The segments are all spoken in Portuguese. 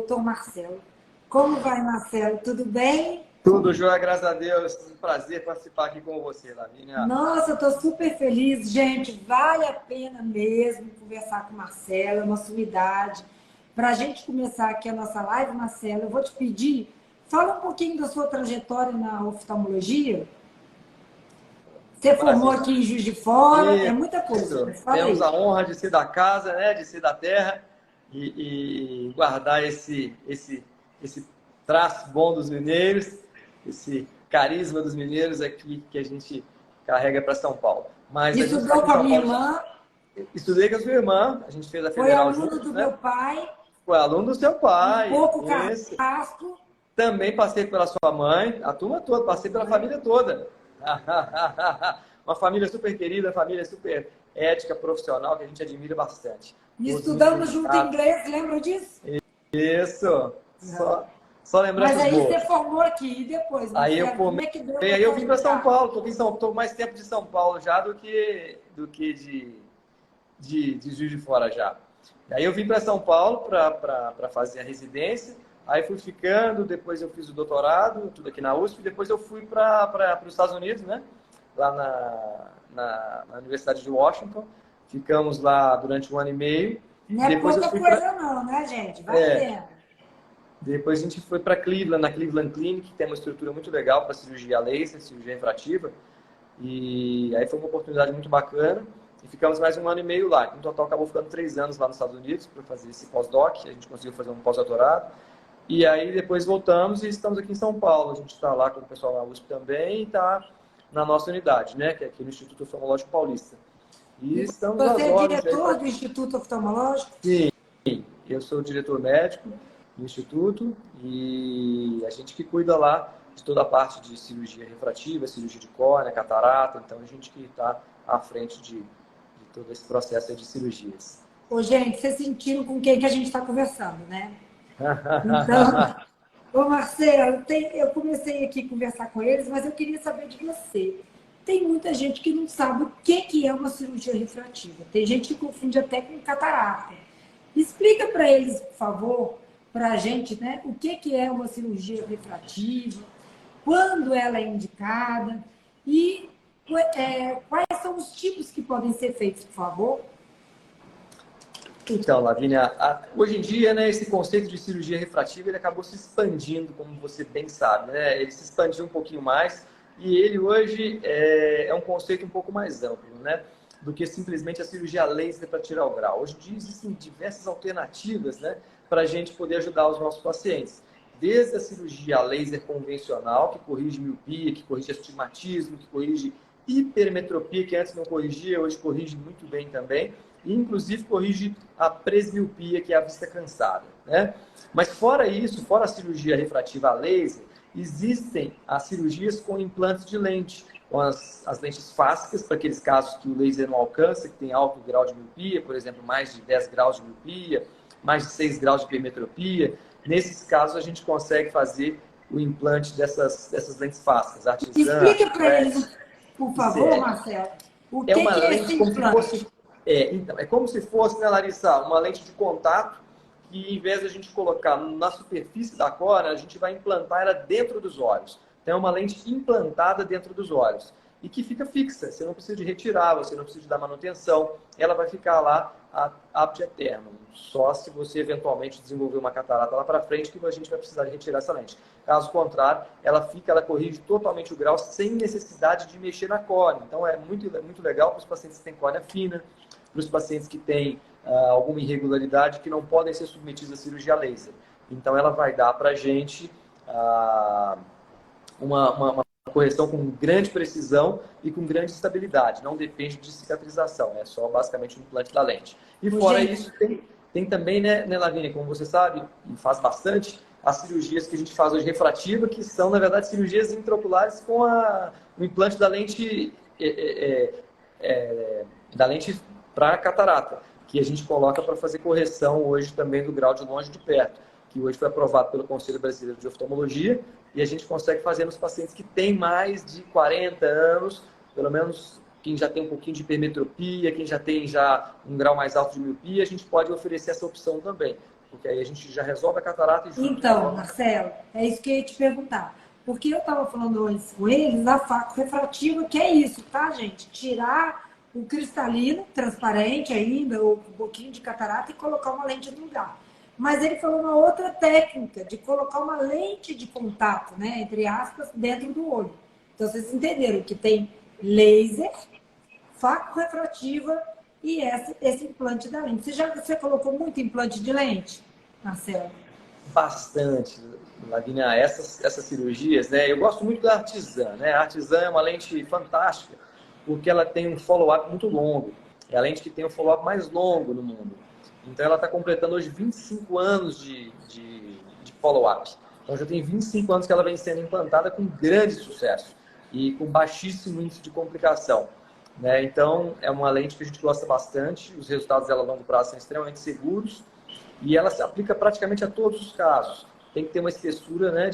doutor Marcelo. Como vai, Marcelo? Tudo bem? Tudo jóia, graças a Deus. Um prazer participar aqui com você, Lavínia. Nossa, eu estou super feliz. Gente, vale a pena mesmo conversar com o Marcelo, é uma sumidade. Para a gente começar aqui a nossa live, Marcelo, eu vou te pedir, fala um pouquinho da sua trajetória na oftalmologia. Você formou Maravilha. aqui em Juiz de Fora, é muita coisa. Isso. Fala Temos aí. a honra de ser da casa, né? De ser da terra e guardar esse traço bom dos mineiros, esse carisma dos mineiros aqui que a gente carrega para São Paulo. Mas a gente está Estudou aqui com em a São minha Paulo. irmã, Estudei com a sua irmã, a gente fez a foi federal aluno juntos, do né? meu pai, Foi aluno do seu um pai. pouco Isso. carrasco. Também passei pela sua mãe, a turma toda, passei pela família toda. Uma família super querida, família super ética, profissional, que a gente admira bastante. E Todos muito estudamos junto em dedicados. inglês, lembra disso? Isso, só Mas lembranças aí você boas. formou aqui, e depois, Aí eu Marcelo, como formei, é que deu aí eu vim para São para Paulo, estou mais tempo de São Paulo já do que de Juiz de Fora já. Aí eu vim para São Paulo para fazer a residência, aí fui ficando, depois eu fiz o doutorado, tudo aqui na USP, depois eu fui para os Estados Unidos, né? Lá na Universidade de Washington, ficamos lá durante 1 ano e meio, Não é depois eu pouca fui coisa não, né, gente? Vai vendo. depois a gente foi para Cleveland, na Cleveland Clinic, que tem uma estrutura muito legal para cirurgia laser, cirurgia refrativa. E aí foi uma oportunidade muito bacana. E ficamos mais 1 ano e meio lá. No total, acabou ficando 3 anos lá nos Estados Unidos para fazer esse pós-doc. A gente conseguiu fazer um pós-doutorado. E aí depois voltamos e estamos aqui em São Paulo. A gente está lá com o pessoal na USP também e está na nossa unidade, né? Que é aqui no Instituto Oftalmológico Paulista. E estamos Você às é ordens. diretor do Instituto Oftalmológico? Sim, eu sou o diretor médico do Instituto e a gente que cuida lá de toda a parte de cirurgia refrativa, cirurgia de córnea, catarata, então a gente que está à frente de todo esse processo de cirurgias. Ô, gente, vocês sentiram com quem que a gente está conversando, né? Então, ô Marcelo, eu comecei aqui a conversar com eles, mas eu queria saber de você. Tem muita gente que não sabe o que é uma cirurgia refrativa. Tem gente que confunde até com catarata. Explica para eles, por favor, para a gente, né, o que é uma cirurgia refrativa, quando ela é indicada e quais são os tipos que podem ser feitos, por favor? Então, Lavínia, hoje em dia, né, esse conceito de cirurgia refrativa ele acabou se expandindo, como você bem sabe, né? Ele se expandiu um pouquinho mais e ele hoje é um conceito um pouco mais amplo, né? Do que simplesmente a cirurgia laser para tirar o grau. Hoje em dia existem diversas alternativas, né, para a gente poder ajudar os nossos pacientes. Desde a cirurgia laser convencional, que corrige miopia, que corrige astigmatismo, que corrige hipermetropia, que antes não corrigia, hoje corrige muito bem também. E, inclusive, corrige a presbiopia, que é a vista cansada, né? Mas fora isso, fora a cirurgia refrativa a laser, existem as cirurgias com implantes de lente, com as lentes fásicas, para aqueles casos que o laser não alcança, que tem alto grau de miopia, por exemplo, mais de 10 graus de miopia, mais de 6 graus de hipermetropia. Nesses casos, a gente consegue fazer o implante dessas lentes fásicas, artesã. Explica para eles, por favor, Marcelo, o que uma é lente esse como se implante? fosse. Então, é como se fosse, né, Larissa, uma lente de contato que, em vez de a gente colocar na superfície da córnea, a gente vai implantar ela dentro dos olhos. Então, é uma lente implantada dentro dos olhos e que fica fixa. Você não precisa de retirar, você não precisa de dar manutenção. Ela vai ficar lá ad eternum. Só se você eventualmente desenvolver uma catarata lá para frente que a gente vai precisar de retirar essa lente. Caso contrário, ela corrige totalmente o grau sem necessidade de mexer na córnea. Então, é muito legal para os pacientes que têm córnea fina, para os pacientes que têm alguma irregularidade que não podem ser submetidos à cirurgia laser. Então, ela vai dar para a gente uma correção com grande precisão e com grande estabilidade. Não depende de cicatrização, é só basicamente um implante da lente. E fora isso, tem também, né, Lavínia, como você sabe, e faz bastante, as cirurgias que a gente faz hoje refrativa, que são, na verdade, cirurgias intraoculares com o implante da lente para catarata, que a gente coloca para fazer correção hoje também do grau de longe e de perto, que hoje foi aprovado pelo Conselho Brasileiro de Oftalmologia, e a gente consegue fazer nos pacientes que têm mais de 40 anos, pelo menos quem já tem um pouquinho de hipermetropia, quem já tem um grau mais alto de miopia, a gente pode oferecer essa opção também. Porque aí a gente já resolve a catarata e junto. Então, Marcelo, é isso que eu ia te perguntar. Porque eu estava falando antes com eles da faco refrativa, que é isso, tá, gente? Tirar o cristalino, transparente ainda, ou um pouquinho de catarata e colocar uma lente no lugar. Mas ele falou uma outra técnica, de colocar uma lente de contato, né, entre aspas, dentro do olho. Então, vocês entenderam que tem laser, faco refrativa e esse implante da lente. Você colocou muito implante de lente, Marcelo? Bastante, Lavínia, essas cirurgias, né? Eu gosto muito da Artisan, né? A Artisan é uma lente fantástica, porque ela tem um follow-up muito longo. É a lente que tem o follow-up mais longo no mundo. Então, ela está completando hoje 25 anos de follow-up. Então, já tem 25 anos que ela vem sendo implantada com grande sucesso e com baixíssimo índice de complicação, né? Então, é uma lente que a gente gosta bastante. Os resultados dela a longo prazo são extremamente seguros. E ela se aplica praticamente a todos os casos. Tem que ter uma espessura, né,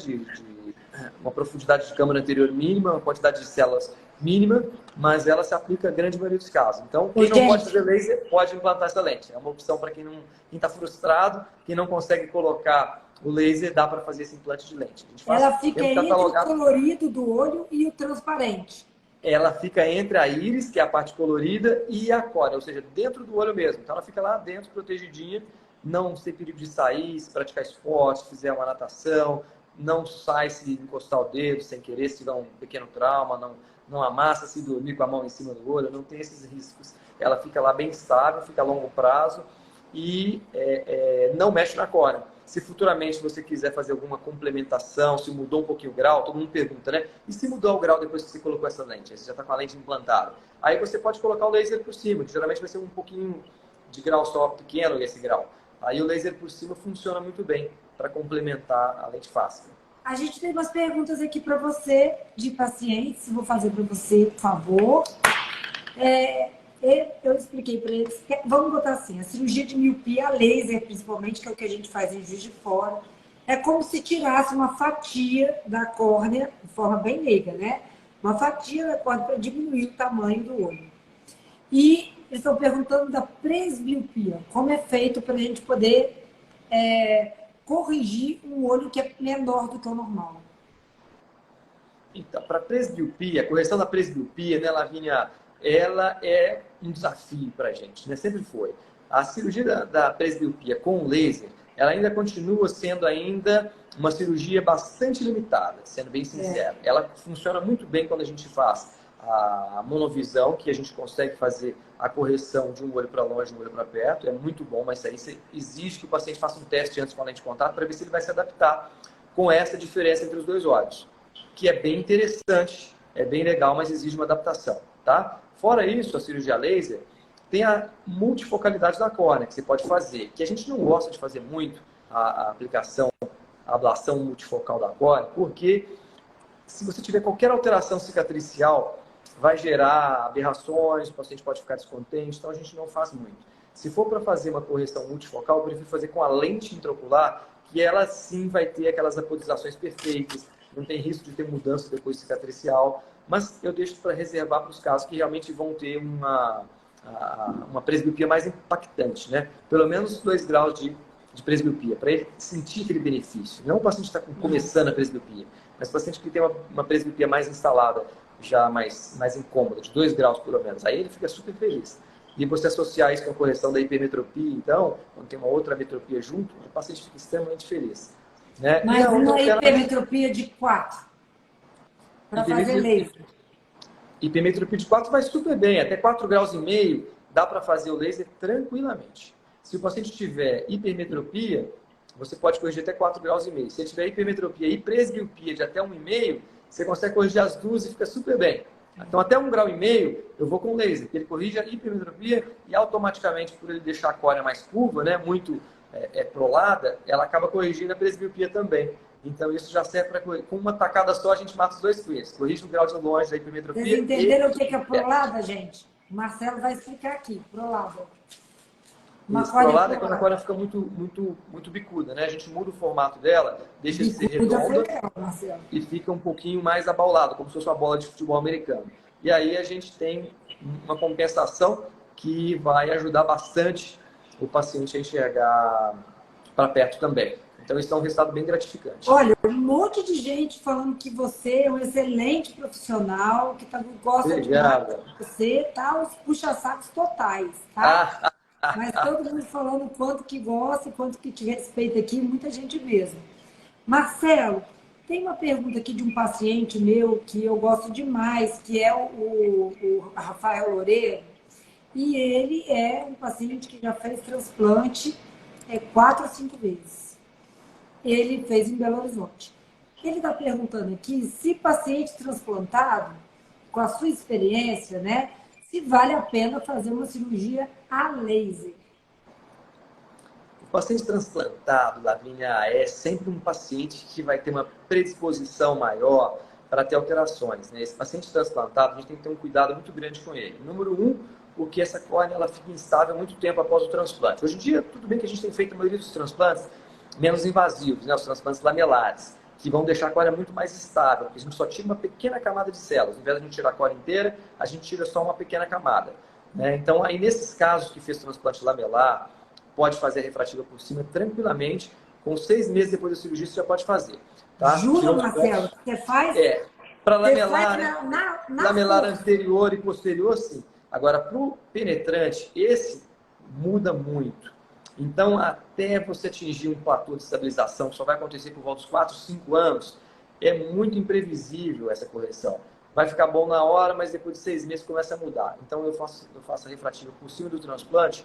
uma profundidade de câmara anterior mínima, uma quantidade de células mínima, mas ela se aplica a grande maioria dos casos. Então, quem não pode fazer laser, pode implantar essa lente. É uma opção para quem está frustrado, quem não consegue colocar o laser, dá para fazer esse implante de lente. Ela fica entre o colorido do olho e o transparente. Ela fica entre a íris, que é a parte colorida, e a córnea, ou seja, dentro do olho mesmo. Então, ela fica lá dentro, protegidinha, não tem perigo de sair, se praticar esporte, se fizer uma natação, não sai se encostar o dedo sem querer, se tiver um pequeno trauma, não amassa se dormir com a mão em cima do olho, não tem esses riscos. Ela fica lá bem estável, fica a longo prazo e não mexe na córnea. Se futuramente você quiser fazer alguma complementação, se mudou um pouquinho o grau, todo mundo pergunta, né? E se mudou o grau depois que você colocou essa lente? Aí você já está com a lente implantada. Aí você pode colocar o laser por cima, que geralmente vai ser um pouquinho de grau só pequeno esse grau. Aí o laser por cima funciona muito bem para complementar a lente fácil. A gente tem umas perguntas aqui para você, de pacientes. Vou fazer para você, por favor. Eu expliquei para eles. Vamos botar assim, a cirurgia de miopia, a laser principalmente, que é o que a gente faz em Juiz de Fora, é como se tirasse uma fatia da córnea, de forma bem leiga, né? Uma fatia da córnea para diminuir o tamanho do olho. E eles estão perguntando da presbiopia. Como é feito para a gente poder corrigir um olho que é menor do que o normal? Então, para presbiopia, a correção da presbiopia, né, Lavínia, ela é um desafio para a gente, né? Sempre foi. A cirurgia da presbiopia com laser, ela ainda continua sendo uma cirurgia bastante limitada, sendo bem sincero. Ela funciona muito bem quando a gente faz a monovisão, que a gente consegue fazer a correção de um olho para longe e um olho para perto, é muito bom, mas isso aí exige que o paciente faça um teste antes com a lente de contato para ver se ele vai se adaptar com essa diferença entre os dois olhos, que é bem interessante, é bem legal, mas exige uma adaptação, tá? Fora isso, a cirurgia laser tem a multifocalidade da córnea, que você pode fazer, que a gente não gosta de fazer muito, a aplicação, a ablação multifocal da córnea, porque se você tiver qualquer alteração cicatricial, vai gerar aberrações, o paciente pode ficar descontente, então a gente não faz muito. Se for para fazer uma correção multifocal, eu prefiro fazer com a lente intraocular, que ela sim vai ter aquelas apodizações perfeitas, não tem risco de ter mudança depois cicatricial, mas eu deixo para reservar para os casos que realmente vão ter uma presbiopia mais impactante, né? Pelo menos 2 graus de presbiopia, para ele sentir aquele benefício. Não o paciente está começando a presbiopia, mas o paciente que tem uma presbiopia mais instalada, já mais incômoda, de 2 graus pelo menos. Aí ele fica super feliz. E você associar isso com a correção da hipermetropia, então, quando tem uma outra metropia junto, o paciente fica extremamente feliz. Né? Mas uma hipermetropia de 4, para fazer laser. Hipermetropia de 4 vai super bem, até 4,5 graus dá para fazer o laser tranquilamente. Se o paciente tiver hipermetropia, você pode corrigir até 4,5 graus. Se ele tiver hipermetropia e presbiopia de até 1,5, você consegue corrigir as duas e fica super bem. Então, até 1,5 graus eu vou com laser, que ele corrige a hipermetropia e automaticamente, por ele deixar a córnea mais curva, né, muito prolada, ela acaba corrigindo a presbiopia também. Então, isso já serve para corrigir. Com uma tacada só, a gente mata os 2 coelhos. Corrige o grau de longe da hipermetropia. Vocês entenderam o que é prolada, gente? O Marcelo vai explicar aqui. Prolada. Prolada é quando a córnea fica muito bicuda, né? A gente muda o formato dela, deixa de ser redonda e fica um pouquinho mais abaulada, como se fosse uma bola de futebol americano. E aí a gente tem uma compensação que vai ajudar bastante o paciente a enxergar para perto também. Então, isso é um resultado bem gratificante. Olha, um monte de gente falando que você é um excelente profissional, que gosta demais de você, tá? Os puxa-sacos totais, tá? Mas todo mundo falando o quanto que gosta, o quanto que te respeita aqui, muita gente mesmo. Marcelo, tem uma pergunta aqui de um paciente meu que eu gosto demais, que é o Rafael Loureiro, e ele é um paciente que já fez transplante 4 ou 5 vezes. Ele fez em Belo Horizonte. Ele está perguntando aqui se paciente transplantado, com a sua experiência, né, se vale a pena fazer uma cirurgia a laser. O paciente transplantado, Lavínia, é sempre um paciente que vai ter uma predisposição maior para ter alterações, né? Esse paciente transplantado, a gente tem que ter um cuidado muito grande com ele. Número 1, porque essa córnea ela fica instável muito tempo após o transplante. Hoje em dia, tudo bem que a gente tem feito a maioria dos transplantes menos invasivos, né? Os transplantes lamelares, que vão deixar a córnea muito mais estável, porque a gente só tira uma pequena camada de células. Ao invés de a gente tirar a córnea inteira, a gente tira só uma pequena camada, né? Então, aí nesses casos que fez transplante lamelar, pode fazer a refrativa por cima tranquilamente, com 6 meses depois da cirurgia você já pode fazer. Tá? Jura, Marcelo? Você faz? Para lamelar, na lamelar anterior e posterior, sim. Agora, para o penetrante, esse muda muito. Então, até você atingir um platô de estabilização, que só vai acontecer por volta dos 4, 5 anos, é muito imprevisível essa correção. Vai ficar bom na hora, mas depois de 6 meses começa a mudar. Então, eu faço a refrativa por cima do transplante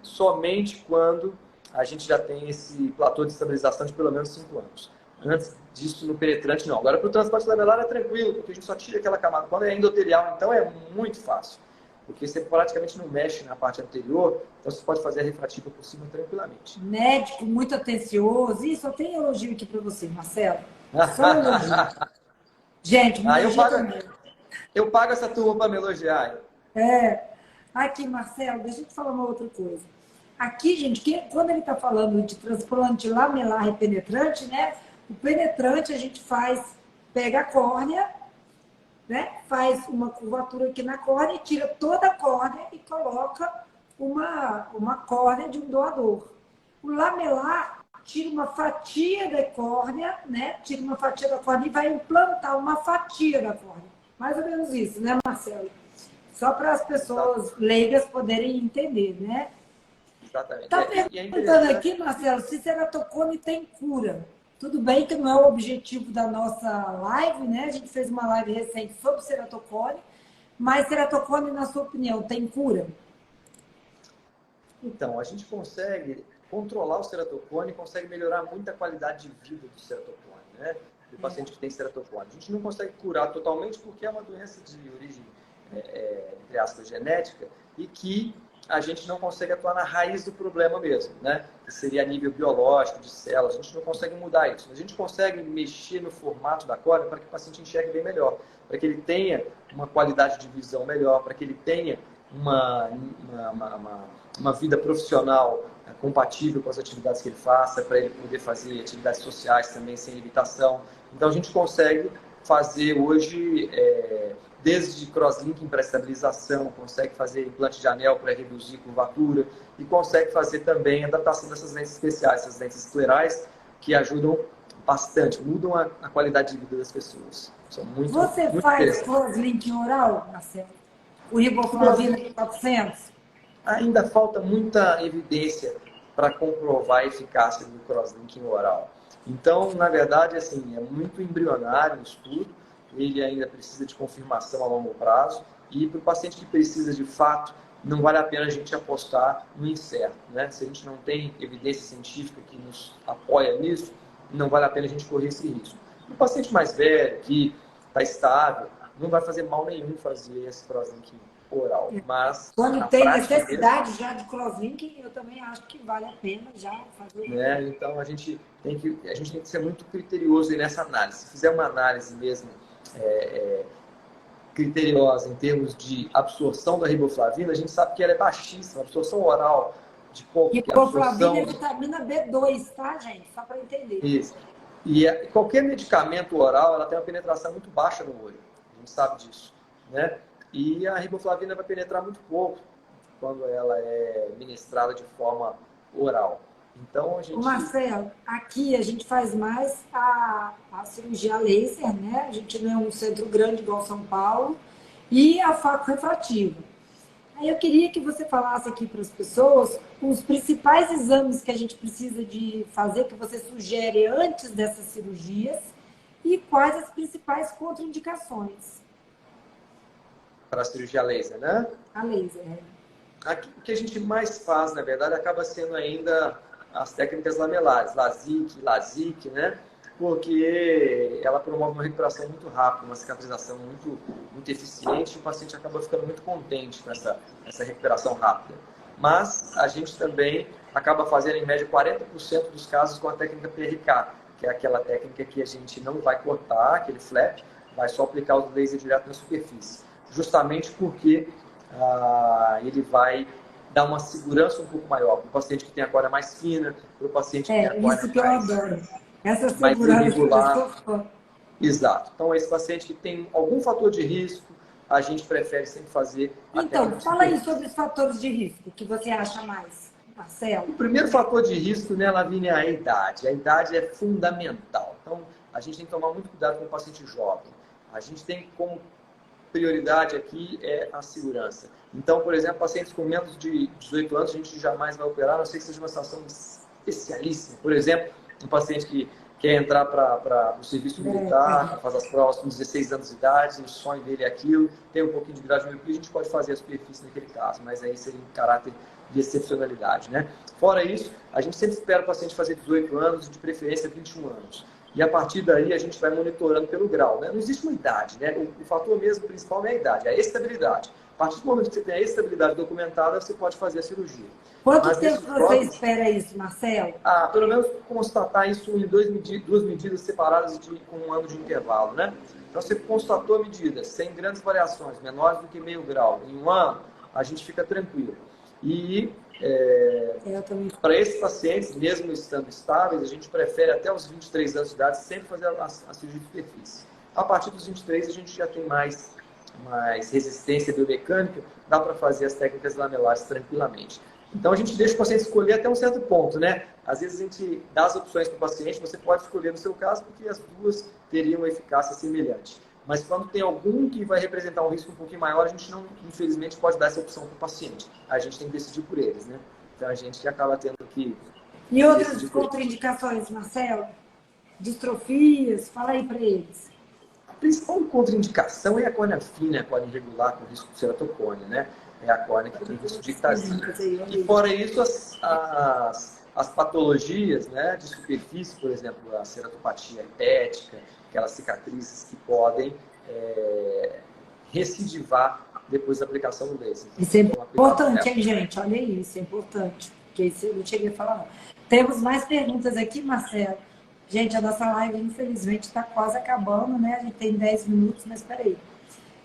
somente quando a gente já tem esse platô de estabilização de pelo menos 5 anos. Antes disso, no penetrante, não. Agora, para o transplante lamelar é tranquilo, porque a gente só tira aquela camada. Quando é endotelial, então, é muito fácil. Porque você praticamente não mexe na parte anterior, então você pode fazer a refrativa por cima tranquilamente. Médico muito atencioso. Ih, só tem elogio aqui para você, Marcelo. Só elogio. Gente, me eu pago essa turma para me elogiar. Aqui, Marcelo, deixa eu te falar uma outra coisa. Aqui, gente, quando ele está falando de transplante lamelar e penetrante, né? O penetrante a gente pega a córnea, né? Faz uma curvatura aqui na córnea, tira toda a córnea e coloca uma córnea de um doador. O lamelar tira uma fatia da córnea, né? Tira uma fatia da córnea e vai implantar uma fatia da córnea. Mais ou menos isso, né, Marcelo? Só para as pessoas leigas poderem entender, né? Exatamente. Está perguntando aqui, Marcelo, se ceratocone tem cura. Tudo bem que não é o objetivo da nossa live, né? A gente fez uma live recente sobre ceratocone, mas ceratocone, na sua opinião, tem cura? Então, a gente consegue controlar o ceratocone, consegue melhorar muito a qualidade de vida do ceratocone, né? Do paciente que tem ceratocone. A gente não consegue curar totalmente porque é uma doença de origem, entre aspas, genética, e que a gente não consegue atuar na raiz do problema mesmo, né? Que seria a nível biológico, de células. A gente não consegue mudar isso. A gente consegue mexer no formato da córnea para que o paciente enxergue bem melhor, para que ele tenha uma qualidade de visão melhor, para que ele tenha uma vida profissional compatível com as atividades que ele faça, para ele poder fazer atividades sociais também sem limitação. Então, a gente consegue fazer hoje... desde crosslinking para estabilização, consegue fazer implante de anel para reduzir curvatura e consegue fazer também adaptação dessas lentes especiais, essas lentes esclerais, que ajudam bastante, mudam a qualidade de vida das pessoas. São muito, Você muito faz crosslinking oral, Marcelo? O riboflavina 400? Ainda falta muita evidência para comprovar a eficácia do crosslinking oral. Então, na verdade, assim, é muito embrionário o estudo, ele ainda precisa de confirmação a longo prazo, e para o paciente que precisa de fato, não vale a pena a gente apostar no incerto, né? Se a gente não tem evidência científica que nos apoia nisso, não vale a pena a gente correr esse risco. O paciente mais velho, que está estável, não vai fazer mal nenhum fazer esse crosslinking oral, mas quando tem necessidade já de crosslinking, eu também acho que vale a pena já fazer. Né? Então a gente tem que ser muito criterioso nessa análise. Se fizer uma análise mesmo criteriosa em termos de absorção da riboflavina, a gente sabe que ela é baixíssima, a absorção oral de riboflavina é vitamina B2, tá, gente? Só para entender. Isso. E qualquer medicamento oral, ela tem uma penetração muito baixa no olho. A gente sabe disso, né? E a riboflavina vai penetrar muito pouco quando ela é ministrada de forma oral. Então, a gente... Marcelo, aqui a gente faz mais a cirurgia laser, né? A gente não é um centro grande igual São Paulo, e a faco refrativa. Aí eu queria que você falasse aqui para as pessoas os principais exames que a gente precisa de fazer, que você sugere antes dessas cirurgias, e quais as principais contraindicações. Para a cirurgia laser, né? A laser. Aqui, o que a gente mais faz, na verdade, acaba sendo ainda as técnicas lamelares, LASIK, né? Porque ela promove uma recuperação muito rápida, uma cicatrização muito eficiente, e o paciente acaba ficando muito contente com essa recuperação rápida. Mas a gente também acaba fazendo, em média, 40% dos casos com a técnica PRK, que é aquela técnica que a gente não vai cortar, aquele flap, vai só aplicar o laser direto na superfície. Justamente porque ele vai dar uma segurança um pouco maior para o paciente que tem a córnea mais fina, para o paciente que tem a córnea isso que eu adoro. Essa mais segurança irregular. que eu Exato. Então, esse paciente que tem algum fator de risco, a gente prefere sempre fazer a Então, fala aí sobre os fatores de risco que você acha mais, Marcelo. O primeiro fator de risco, né, Lavínia, é a idade. A idade é fundamental. Então, a gente tem que tomar muito cuidado com o paciente jovem. A gente tem como prioridade aqui é a segurança. Então, por exemplo, pacientes com menos de 18 anos, a gente jamais vai operar, a não ser que seja uma situação especialíssima. Por exemplo, um paciente que quer entrar para o serviço militar, faz as provas com 16 anos de idade, o sonho dele é aquilo, tem um pouquinho de grau de miopia, a gente pode fazer a superfície naquele caso, mas aí seria em caráter de excepcionalidade, né? Fora isso, a gente sempre espera o paciente fazer 18 anos e de preferência 21 anos. E a partir daí a gente vai monitorando pelo grau, né? Não existe uma idade, né? O fator mesmo principal não é a idade, é a estabilidade. A partir do momento que você tem a estabilidade documentada, você pode fazer a cirurgia. Quanto tempo você espera isso, Marcelo? Pelo menos constatar isso em duas medidas separadas com um ano de intervalo, né? Então, você constatou a medida sem grandes variações, menores do que meio grau, em um ano, a gente fica tranquilo. E para esses pacientes, mesmo estando estáveis, a gente prefere até os 23 anos de idade sempre fazer a cirurgia de superfície. A partir dos 23, a gente já tem mais resistência biomecânica, dá para fazer as técnicas lamelares tranquilamente. Então, a gente deixa o paciente escolher até um certo ponto, né? Às vezes, a gente dá as opções para o paciente, você pode escolher no seu caso, porque as duas teriam uma eficácia semelhante. Mas quando tem algum que vai representar um risco um pouquinho maior, a gente não, infelizmente, pode dar essa opção para o paciente. A gente tem que decidir por eles, né? Então, a gente acaba tendo que... E outras contraindicações, Marcelo? Distrofias? Fala aí para eles. A principal contraindicação é a córnea fina, a córnea irregular com risco de ceratocônia, né? É a córnea que tem risco de ictasia. E fora isso, as patologias, né, de superfície, por exemplo, a ceratopatia hepática, aquelas cicatrizes que podem recidivar depois da aplicação do laser. Isso é importante, hein, gente? Olha isso, é importante. Porque isso eu não cheguei a falar. Temos mais perguntas aqui, Marcelo. Gente, a nossa live, infelizmente, está quase acabando, né? A gente tem 10 minutos, mas peraí.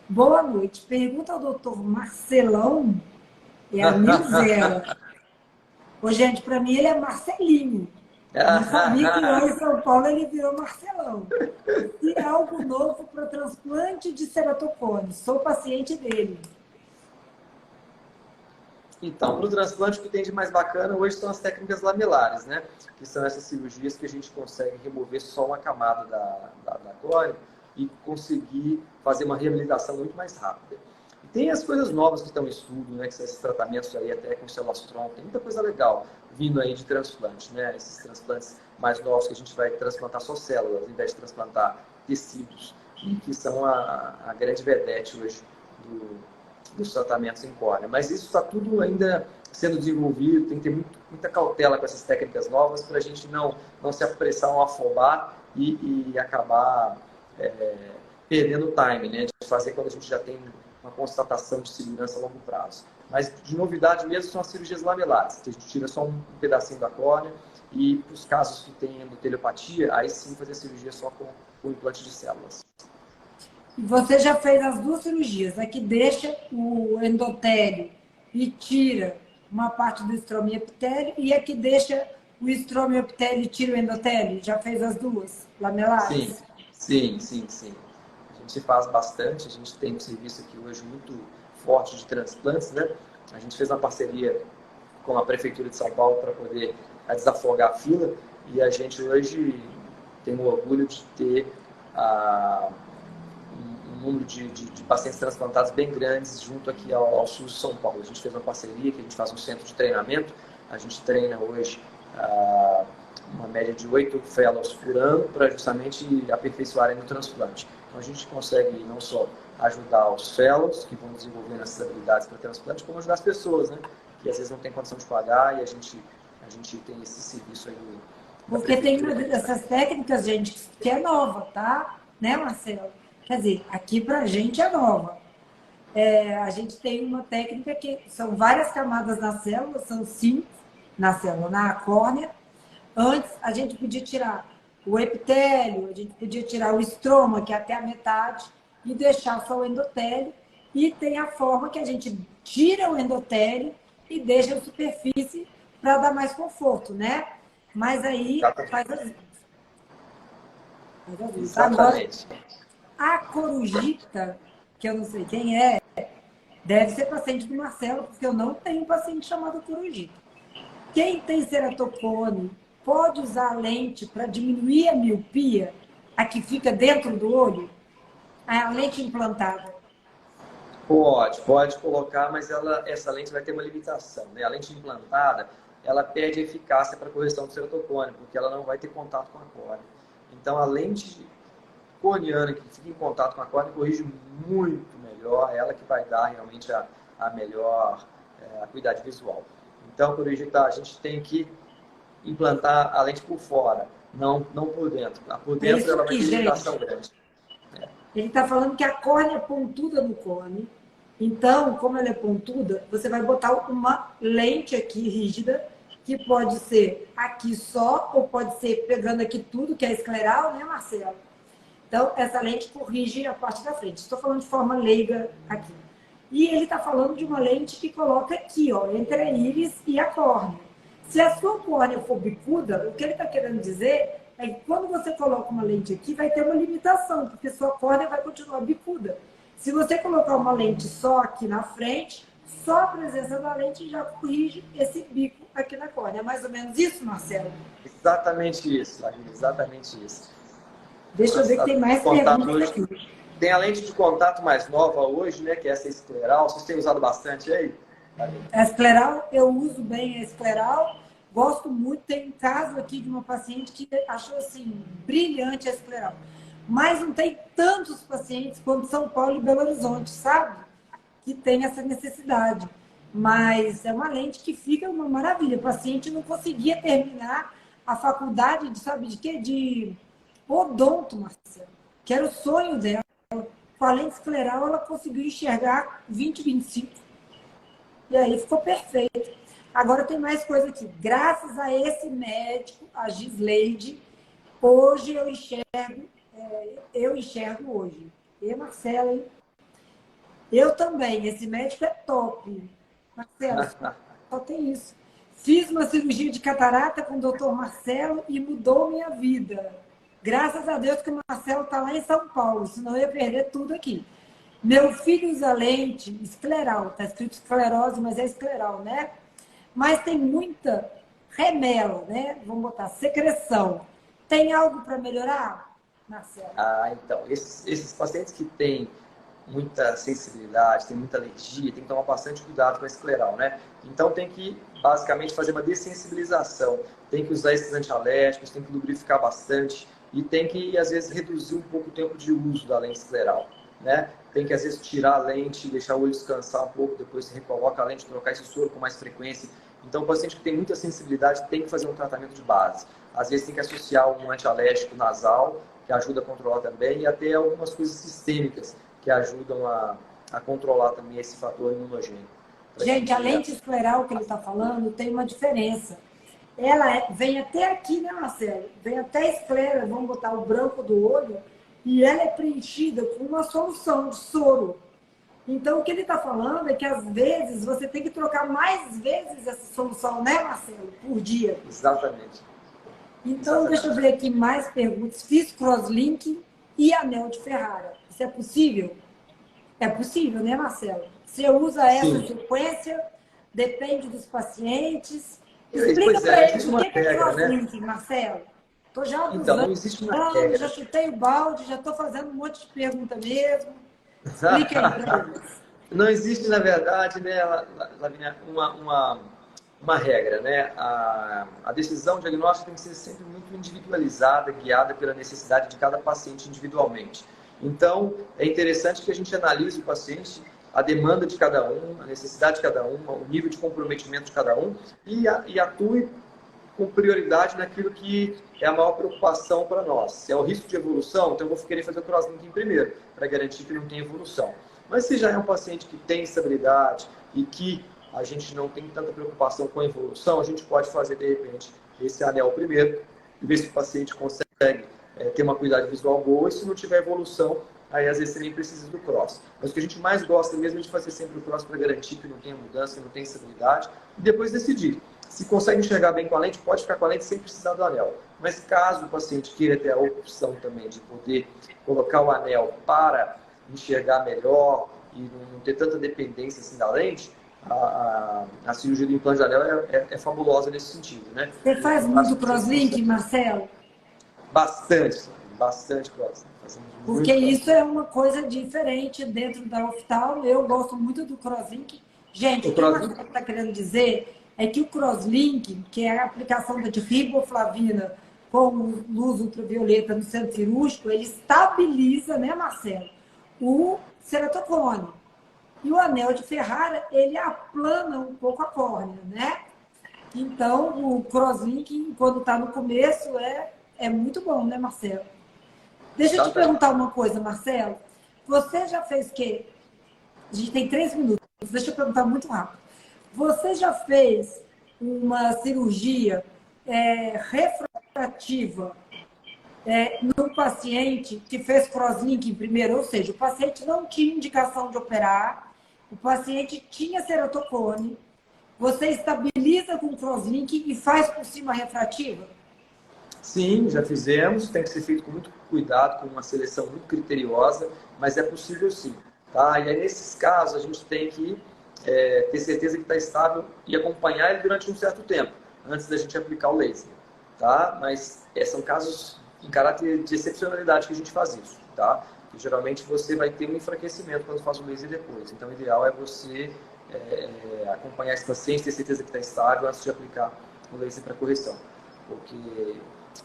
Boa noite. Pergunta ao doutor Marcelão. É a Nilzela. Ô, gente, para mim ele é Marcelinho. Eu não sabia que lá em São Paulo ele virou Marcelão. E algo novo para transplante de ceratocone. Sou paciente dele. Então, para o transplante, o que tem de mais bacana hoje são as técnicas lamelares, né? Que são essas cirurgias que a gente consegue remover só uma camada da córnea e conseguir fazer uma reabilitação muito mais rápida. E tem as coisas novas que estão em estudo, né? Que são esses tratamentos aí até com celostron. Tem muita coisa legal vindo aí de transplante, né? Esses transplantes mais novos que a gente vai transplantar só células, ao invés de transplantar tecidos, e que são a grande vedete hoje dos tratamentos em córnea. Mas isso está tudo ainda sendo desenvolvido, tem que ter muita cautela com essas técnicas novas para a gente não se apressar ou afobar e acabar perdendo o time, né, de fazer quando a gente já tem uma constatação de segurança a longo prazo. Mas de novidade mesmo são as cirurgias lamelares, que a gente tira só um pedacinho da córnea e para os casos que tem endoteleopatia, aí sim fazer a cirurgia só com o implante de células. Você já fez as duas cirurgias, a que deixa o endotélio e tira uma parte do estromiepitélio e a que deixa o estromiepitélio e tira o endotélio? Já fez as duas lamelares? Sim. A gente faz bastante, a gente tem um serviço aqui hoje muito forte de transplantes, né? A gente fez uma parceria com a Prefeitura de São Paulo para poder a desafogar a fila. E a gente hoje tem o orgulho de ter um número de pacientes transplantados bem grandes junto aqui ao sul de São Paulo. A gente fez uma parceria que a gente faz um centro de treinamento. A gente treina hoje uma média de 8 fellows por ano para justamente aperfeiçoarem no transplante. Então a gente consegue não só ajudar os fellows que vão desenvolvendo essas habilidades para transplante, como ajudar as pessoas, né? Que às vezes não tem condição de pagar e a gente tem esse serviço aí. Porque tem uma dessas técnicas, gente, que é nova, tá? Né, Marcelo? Quer dizer, aqui pra gente é nova. A gente tem uma técnica que são várias camadas na célula, são 5 na célula, na córnea. Antes, a gente podia tirar o epitélio, a gente podia tirar o estroma, que é até a metade, e deixar só o endotélio. E tem a forma que a gente tira o endotélio e deixa a superfície para dar mais conforto, né? Mas aí faz as vezes. Exatamente. Agora, a corujita, que eu não sei quem é, deve ser paciente do Marcelo, porque eu não tenho paciente chamado corujita. Quem tem ceratocone pode usar a lente para diminuir a miopia, a que fica dentro do olho? A lente implantada. Pode colocar, mas essa lente vai ter uma limitação, né? A lente implantada, ela perde eficácia para correção do ceratocone, porque ela não vai ter contato com a córnea. Então, a lente corneana que fica em contato com a córnea corrige muito melhor, ela que vai dar realmente a melhor acuidade visual. Então, a gente tem que implantar a lente por fora, não por dentro. Por dentro ela vai ter limitação grande. Ele está falando que a córnea é pontuda no cone. Então, como ela é pontuda, você vai botar uma lente aqui rígida, que pode ser aqui só, ou pode ser pegando aqui tudo, que é escleral, né, Marcelo? Então, essa lente corrige a parte da frente. Estou falando de forma leiga aqui. E ele está falando de uma lente que coloca aqui, ó, entre a íris e a córnea. Se a sua córnea for bicuda, o que ele está querendo dizer é que quando você coloca uma lente aqui, vai ter uma limitação, porque sua córnea vai continuar bicuda. Se você colocar uma lente só aqui na frente, só a presença da lente já corrige esse bico aqui na córnea. É mais ou menos isso, Marcelo? Exatamente isso, Larissa, exatamente isso. Deixa eu ver que tem mais perguntas aqui. Tem a lente de contato mais nova hoje, né, que é essa escleral. Vocês têm usado bastante aí? A escleral, eu uso bem a escleral. Gosto muito. Tem um caso aqui de uma paciente que achou assim, brilhante a escleral. Mas não tem tantos pacientes quanto São Paulo e Belo Horizonte, sabe? Que tem essa necessidade. Mas é uma lente que fica uma maravilha. O paciente não conseguia terminar a faculdade de, sabe de quê? De odonto, Marcelo, que era o sonho dela. Com a lente escleral, ela conseguiu enxergar 20, 25. E aí ficou perfeito. Agora tem mais coisa aqui. Graças a esse médico, a Gisleide, hoje eu enxergo hoje. E Marcelo, hein? Eu também. Esse médico é top. Marcelo, só tem isso. Fiz uma cirurgia de catarata com o doutor Marcelo e mudou minha vida. Graças a Deus que o Marcelo está lá em São Paulo, senão eu ia perder tudo aqui. Meu filho usa lente escleral, está escrito esclerose, mas é escleral, né? Mas tem muita remela, né? Vamos botar secreção. Tem algo para melhorar, Marcelo? Então, esses pacientes que têm muita sensibilidade, tem muita alergia, tem que tomar bastante cuidado com a escleral, né? Então tem que, basicamente, fazer uma dessensibilização. Tem que usar esses antialérgicos, tem que lubrificar bastante e tem que, às vezes, reduzir um pouco o tempo de uso da lente escleral, né? Tem que, às vezes, tirar a lente, deixar o olho descansar um pouco, depois se recoloca a lente, trocar esse soro com mais frequência. Então, o paciente que tem muita sensibilidade tem que fazer um tratamento de base. Às vezes, tem que associar um antialérgico nasal, que ajuda a controlar também, e até algumas coisas sistêmicas, que ajudam a controlar também esse fator imunogênico. Gente, a lente escleral que ele está falando tem uma diferença. Ela vem até aqui, né, Marcelo? Vem até a esclera, vamos botar o branco do olho, e ela é preenchida com uma solução de soro. Então, o que ele está falando é que, às vezes, você tem que trocar mais vezes essa solução, né, Marcelo? Por dia. Exatamente. Então, deixa eu ver aqui mais perguntas. Fiz crosslink e anel de Ferrara. Isso é possível? É possível, né, Marcelo? Você usa essa sequência, depende dos pacientes. Explica Pois é, para não eles existe o uma que é regra, né? crosslinking, Marcelo. Estou já Então, não abusando, existe uma regra. já chutei o balde, já estou fazendo um monte de pergunta mesmo. Explica aí para eles. Não existe, na verdade, né, Lavínia, uma regra, né? A decisão diagnóstica tem que ser sempre muito individualizada, guiada pela necessidade de cada paciente individualmente. Então, é interessante que a gente analise o paciente, a demanda de cada um, a necessidade de cada um, o nível de comprometimento de cada um e atue com prioridade naquilo que é a maior preocupação para nós. Se é o risco de evolução, então eu vou querer fazer o crosslinking primeiro, para garantir que não tem evolução. Mas se já é um paciente que tem estabilidade e que a gente não tem tanta preocupação com a evolução, a gente pode fazer, de repente, esse anel primeiro, e ver se o paciente consegue ter uma qualidade visual boa, e se não tiver evolução, aí às vezes você nem precisa do cross. Mas o que a gente mais gosta mesmo é de fazer sempre o cross para garantir que não tenha mudança, que não tenha estabilidade, e depois decidir. Se consegue enxergar bem com a lente, pode ficar com a lente sem precisar do anel. Mas caso o paciente queira ter a opção também de poder colocar o anel para enxergar melhor e não ter tanta dependência assim da lente, a cirurgia do implante de anel é fabulosa nesse sentido, né? Você faz muito crosslink, Marcelo? Bastante cross. Porque isso é uma coisa diferente dentro da oftalmo. Eu gosto muito do crosslink. Gente, o que o Marcelo está querendo dizer é que o crosslink, que é a aplicação de riboflavina com luz ultravioleta no centro cirúrgico, ele estabiliza, né, Marcelo, o ceratocone. E o anel de Ferrara, ele aplana um pouco a córnea, né? Então, o crosslink, quando está no começo, é muito bom, né, Marcelo? Deixa eu te perguntar uma coisa, Marcelo. Você já fez o quê? A gente tem 3 minutos. Deixa eu perguntar muito rápido. Você já fez uma cirurgia refrativa no paciente que fez crosslink primeiro? Ou seja, o paciente não tinha indicação de operar, o paciente tinha ceratocone, você estabiliza com crosslink e faz por cima refrativa? Sim, já fizemos. Tem que ser feito com muito cuidado, com uma seleção muito criteriosa, mas é possível sim. Tá? E aí, nesses casos, a gente tem que ter certeza que está estável e acompanhar ele durante um certo tempo, antes da gente aplicar o laser. Tá? Mas são casos em caráter de excepcionalidade que a gente faz isso. Tá? E, geralmente você vai ter um enfraquecimento quando faz o laser depois. Então, o ideal é você acompanhar esse paciente, ter certeza que está estável antes de aplicar o laser para correção. Porque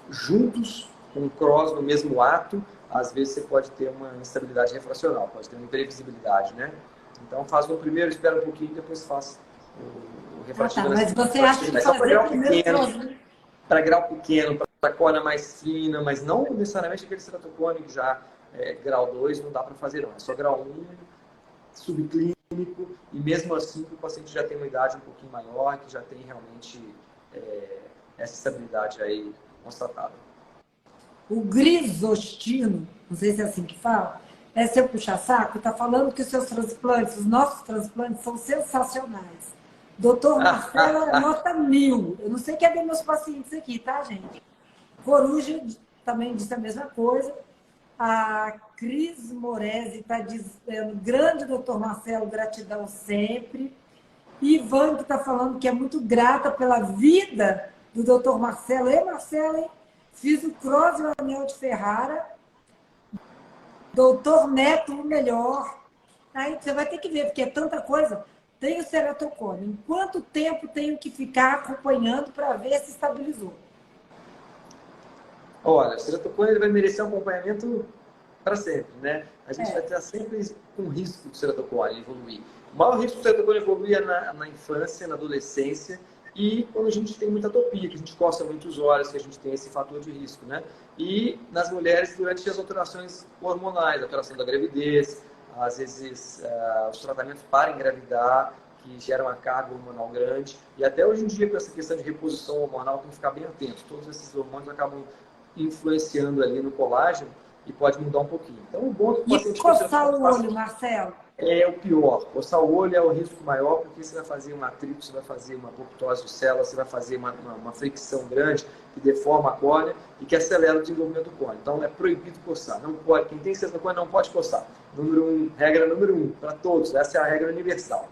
juntos, com o cross no mesmo ato, às vezes você pode ter uma instabilidade refracional, pode ter uma imprevisibilidade, né? Então faz no primeiro, espera um pouquinho, depois faz o refrativo. Mas você acha que fazer primeiro para grau pequeno, para córnea mais fina, mas não necessariamente aquele ceratocone que já grau 2 não dá para fazer não, é só grau 1, subclínico, e mesmo assim o paciente já tem uma idade um pouquinho maior, que já tem realmente essa estabilidade aí constatada. O Grisostino, não sei se é assim que fala, seu puxa-saco, está falando que os seus transplantes, os nossos transplantes, são sensacionais. Doutor Marcelo é nota 1000. Eu não sei quem é dos meus pacientes aqui, tá, gente? Coruja também disse a mesma coisa. A Cris Moresi está dizendo, grande doutor Marcelo, gratidão sempre. Ivan, que está falando que é muito grata pela vida do doutor Marcelo. E Marcelo, hein? Fiz o cross e o anel de Ferrara. Doutor Neto, o melhor. Aí você vai ter que ver, porque é tanta coisa. Tem o ceratocone. Em quanto tempo tenho que ficar acompanhando para ver se estabilizou? Olha, o ceratocone ele vai merecer um acompanhamento para sempre, né? A gente vai estar sempre com risco do ceratocone evoluir. O maior risco do ceratocone evoluir é na infância, na adolescência, e quando a gente tem muita atopia, que a gente coça muito os olhos, que a gente tem esse fator de risco, né? E nas mulheres durante as alterações hormonais, a alteração da gravidez, às vezes os tratamentos para engravidar, que geram uma carga hormonal grande, e até hoje em dia com essa questão de reposição hormonal tem que ficar bem atento. Todos esses hormônios acabam influenciando ali no colágeno e pode mudar um pouquinho. Então, o bom é que o paciente... E coçar o olho, Marcelo? É o pior. Coçar o olho é o risco maior, porque você vai fazer uma atrito, você vai fazer uma apoptose de célula, você vai fazer uma fricção grande que deforma a córnea e que acelera o desenvolvimento do córnea. Então, é proibido coçar. Não pode. Quem tem ceratocone não pode coçar. Regra número 1, para todos. Essa é a regra universal.